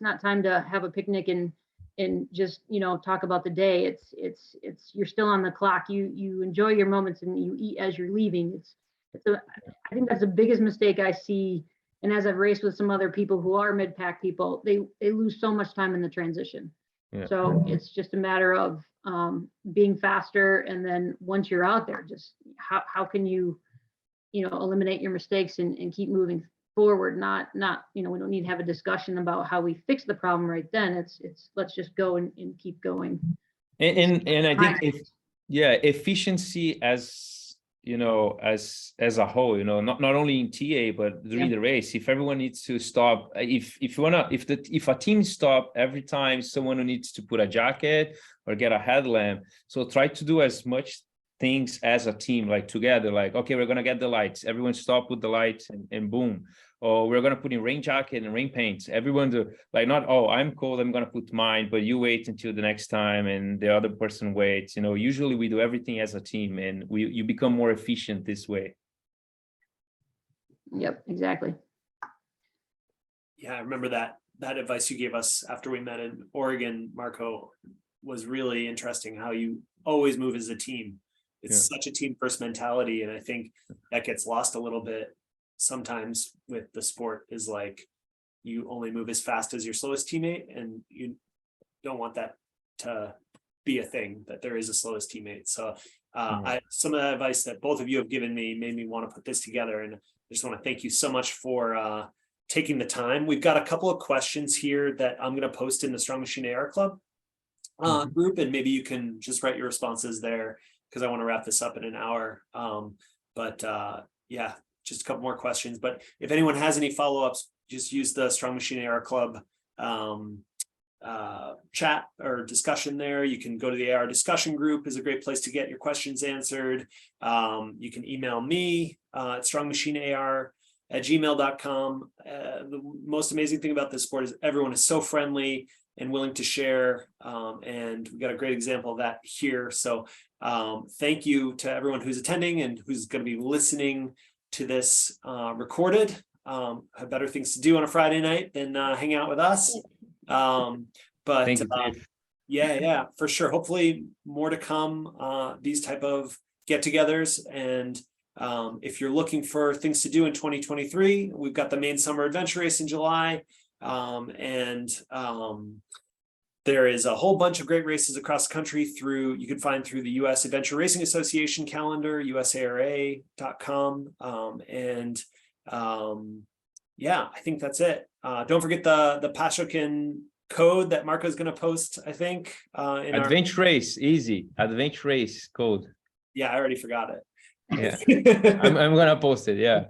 not time to have a picnic and just talk about the day. It's you're still on the clock. You enjoy your moments and you eat as you're leaving. I think that's the biggest mistake I see. And as I've raced with some other people who are mid-pack people, they lose so much time in the transition. So it's just a matter of being faster, and then once you're out there, just how can you eliminate your mistakes and keep moving forward. Not we don't need to have a discussion about how we fix the problem right then. It's let's just go and keep going. And I think efficiency as as a whole, not only in TA but during the race. If everyone needs to stop, if a team stop every time someone needs to put a jacket or get a headlamp, so try to do as much things as a team, like together, like, okay, we're gonna get the lights, everyone stop with the lights, and boom. Or we're gonna put in rain jacket and rain paints. Everyone do, like, not, oh, I'm cold, I'm gonna put mine, but you wait until the next time and the other person waits. Usually we do everything as a team, and you become more efficient this way. Yep, exactly. Yeah, I remember that advice you gave us after we met in Oregon, Marco, was really interesting, how you always move as a team. It's such a team first mentality, and I think that gets lost a little bit sometimes with the sport, is like you only move as fast as your slowest teammate, and you don't want that to be a thing, that there is a slowest teammate. So some of the advice that both of you have given me made me want to put this together, and I just want to thank you so much for taking the time. We've got a couple of questions here that I'm going to post in the Strong Machine AR Club group, and maybe you can just write your responses there, because I want to wrap this up in an hour. Just a couple more questions. But if anyone has any follow-ups, just use the Strong Machine AR Club chat or discussion there. You can go to the AR discussion group, is a great place to get your questions answered. You can email me at strongmachinear@gmail.com. The most amazing thing about this sport is everyone is so friendly and willing to share. And we've got a great example of that here. So thank you to everyone who's attending and who's going to be listening to this recorded. Have better things to do on a Friday night than hang out with us. Thank you, Dave. Yeah, for sure. Hopefully more to come, these type of get-togethers. And if you're looking for things to do in 2023, we've got the main summer adventure race in July. There is a whole bunch of great races across the country you can find through the U.S. Adventure Racing Association calendar, usara.com. I think that's it. Don't forget the Pashokin code that Marco's going to post, I think. In Adventure Race, easy. Adventure Race code. Yeah, I already forgot it. Yeah, I'm gonna post it. Yeah.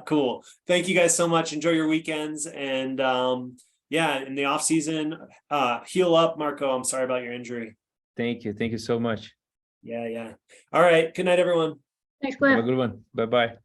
Cool. Thank you guys so much. Enjoy your weekends, and yeah, in the off season, heal up, Marco. I'm sorry about your injury. Thank you. Thank you so much. Yeah. All right. Good night, everyone. Thanks, Have a Cliff. good one. Bye bye.